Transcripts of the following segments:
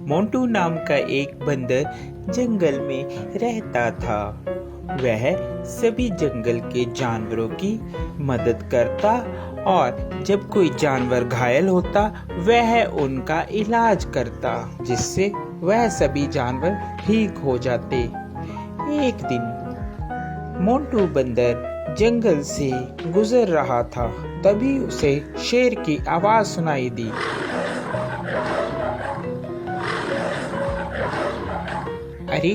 मोंटू नाम का एक बंदर जंगल में रहता था। वह सभी जंगल के जानवरों की मदद करता और जब कोई जानवर घायल होता वह उनका इलाज करता, जिससे वह सभी जानवर ठीक हो जाते। एक दिन मोंटू बंदर जंगल से गुजर रहा था, तभी उसे शेर की आवाज सुनाई दी। अरे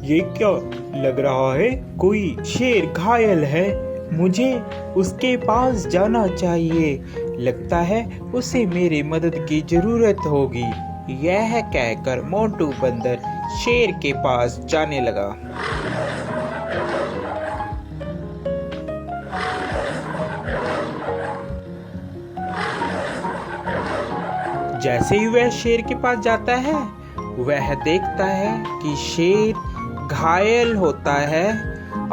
ये क्या लग रहा है, कोई शेर घायल है, मुझे उसके पास जाना चाहिए, लगता है उसे मेरी मदद की जरूरत होगी। यह कहकर मोंटू बंदर शेर के पास जाने लगा। जैसे ही वह शेर के पास जाता है वह देखता है कि शेर घायल होता है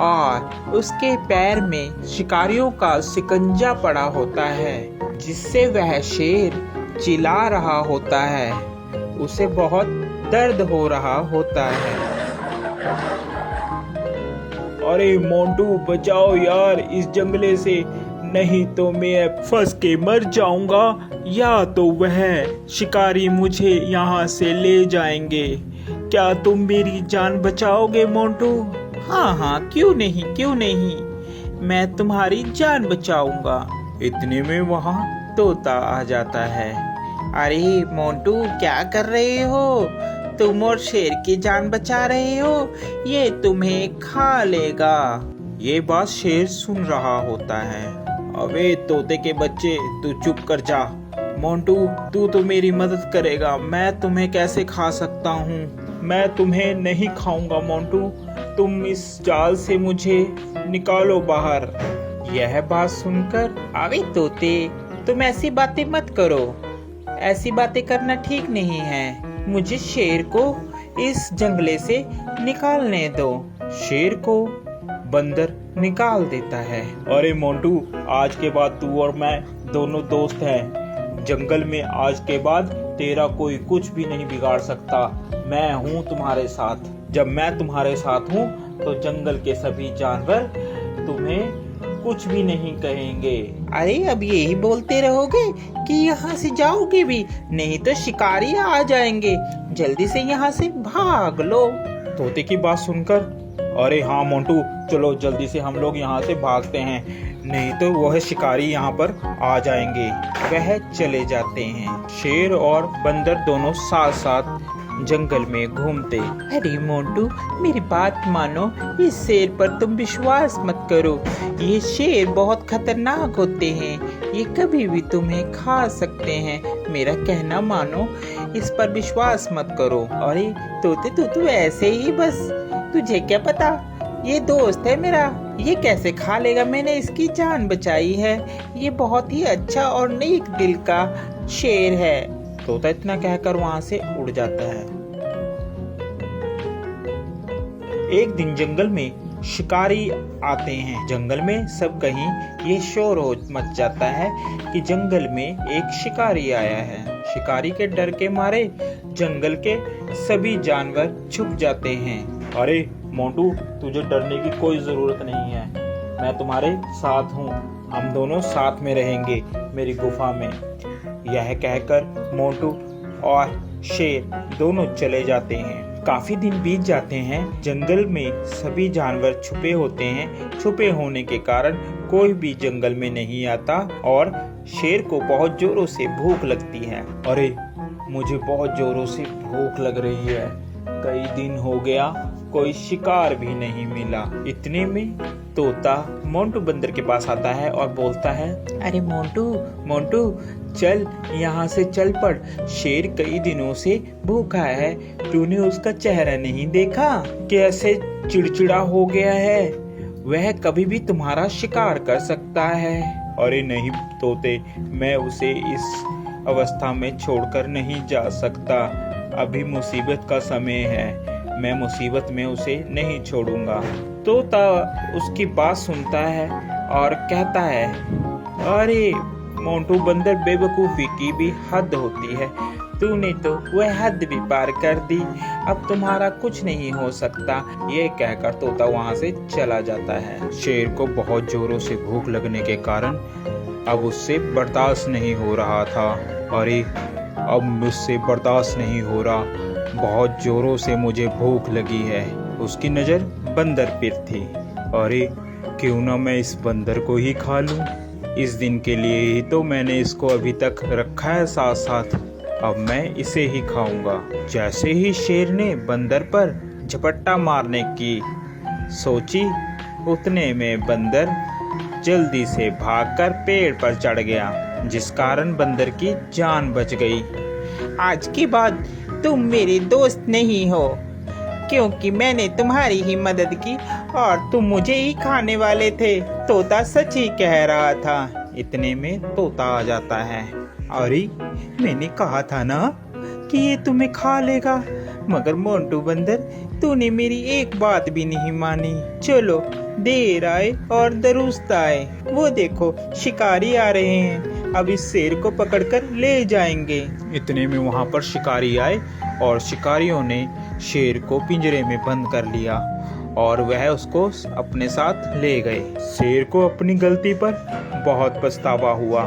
और उसके पैर में शिकारियों का शिकंजा पड़ा होता है, जिससे वह शेर चिल्ला रहा होता है। उसे बहुत दर्द हो रहा होता है। अरे मोंटू बचाओ यार इस जंगले से, नहीं तो मैं फंस के मर जाऊंगा या तो वह शिकारी मुझे यहाँ से ले जाएंगे। क्या तुम मेरी जान बचाओगे मोंटू? हाँ, क्यों नहीं, मैं तुम्हारी जान बचाऊंगा। इतने में वहाँ तोता आ जाता है। अरे मोंटू, क्या कर रहे हो? तुम और शेर की जान बचा रहे हो, ये तुम्हें खा लेगा। ये बात शेर सुन रहा होता है। अबे तोते के बच्चे, तू चुप कर जा। मोंटू तू तो मेरी मदद करेगा, मैं तुम्हें कैसे खा सकता हूँ? मैं तुम्हें नहीं खाऊंगा मोंटू, तुम इस जाल से मुझे निकालो बाहर। यह बात सुनकर, अबे तोते, तुम ऐसी बातें मत करो, ऐसी बातें करना ठीक नहीं है। मुझे शेर को इस जंगले से निकालने दो। शेर को बंदर निकाल देता है। अरे मोंटू, आज के बाद तू और मैं दोनों दोस्त हैं। जंगल में आज के बाद तेरा कोई कुछ भी नहीं बिगाड़ सकता। मैं हूँ तुम्हारे साथ। जब मैं तुम्हारे साथ हूँ तो जंगल के सभी जानवर तुम्हें कुछ भी नहीं कहेंगे। अरे अब यही बोलते रहोगे कि यहाँ से जाओगे भी, नहीं तो शिकारी आ जाएंगे। जल्दी से यहाँ से भाग लो। तोते की बात सुनकर, अरे हाँ मोंटू, चलो जल्दी से हम लोग यहाँ से भागते हैं, नहीं तो वह शिकारी यहाँ पर आ जाएंगे। वह चले जाते हैं। शेर और बंदर दोनों साथ साथ जंगल में घूमते। अरे मोंटू, मेरी बात मानो, इस शेर पर तुम विश्वास मत करो। ये शेर बहुत खतरनाक होते हैं, ये कभी भी तुम्हें खा सकते हैं। मेरा कहना मानो, इस पर विश्वास मत करो। अरे तोते, तू ऐसे ही बस, तुझे क्या पता, ये दोस्त है मेरा, ये कैसे खा लेगा? मैंने इसकी जान बचाई है। ये बहुत ही अच्छा और नेक दिल का शेर है। तोता इतना कहकर वहां से उड़ जाता है। एक दिन जंगल में शिकारी आते हैं। जंगल में सब कहीं ये शोर हो मच जाता है कि जंगल में एक शिकारी आया है। शिकारी के डर के मारे जंगल के सभी जानवर छुप जाते हैं। अरे मोंटू, तुझे डरने की कोई जरूरत नहीं है, मैं तुम्हारे साथ हूँ, हम दोनों साथ में रहेंगे मेरी गुफा में। यह कहकर मोंटू और शेर दोनों चले जाते हैं। काफी दिन बीत जाते हैं। जंगल में सभी जानवर छुपे होते हैं। छुपे होने के कारण कोई भी जंगल में नहीं आता और शेर को बहुत जोरों से भूख लगती है। अरे मुझे बहुत जोरों से भूख लग रही है, कई दिन हो गया कोई शिकार भी नहीं मिला। इतने में तोता मोंटू बंदर के पास आता है और बोलता है, अरे मोंटू, चल यहाँ से चल पड़। शेर कई दिनों से भूखा है, तूने उसका चेहरा नहीं देखा, कैसे चिड़चिड़ा हो गया है, वह कभी भी तुम्हारा शिकार कर सकता है। अरे नहीं तोते, मैं उसे इस अवस्था में छोड़कर नहीं जा सकता, अभी मुसीबत का समय है, मैं मुसीबत में उसे नहीं छोड़ूंगा। तोता उसकी बात सुनता है और कहता है, अरे मोंटू बंदर, बेवकूफी की भी हद होती है, तूने तो वह हद भी पार कर दी, अब तुम्हारा कुछ नहीं हो सकता। ये कहकर तोता वहाँ से चला जाता है। शेर को बहुत जोरों से भूख लगने के कारण अब उससे बर्दाश्त नहीं हो रहा था। अरे अब मुझसे बर्दाश्त नहीं हो रहा, बहुत जोरों से मुझे भूख लगी है। उसकी नज़र बंदर पर थी। अरे क्यों ना मैं इस बंदर को ही खा लूं। इस दिन के लिए ही तो मैंने इसको अभी तक रखा है साथ साथ, अब मैं इसे ही खाऊंगा। जैसे ही शेर ने बंदर पर झपट्टा मारने की सोची, उतने में बंदर जल्दी से भागकर पेड़ पर चढ़ गया, जिस कारण बंदर की जान बच गई। आज के बाद तुम मेरे दोस्त नहीं हो, क्योंकि मैंने तुम्हारी ही मदद की और तुम मुझे ही खाने वाले थे। तोता सच ही कह रहा था। इतने में तोता आ जाता है। अरे मैंने कहा था ना कि ये तुम्हें खा लेगा, मगर मोंटू बंदर तूने मेरी एक बात भी नहीं मानी। चलो देर आए और दुरुस्त आए, वो देखो शिकारी आ रहे हैं, अब इस शेर को पकड़कर ले जाएंगे। इतने में वहां पर शिकारी आए और शिकारियों ने शेर को पिंजरे में बंद कर लिया और वह उसको अपने साथ ले गए। शेर को अपनी गलती पर बहुत पछतावा हुआ।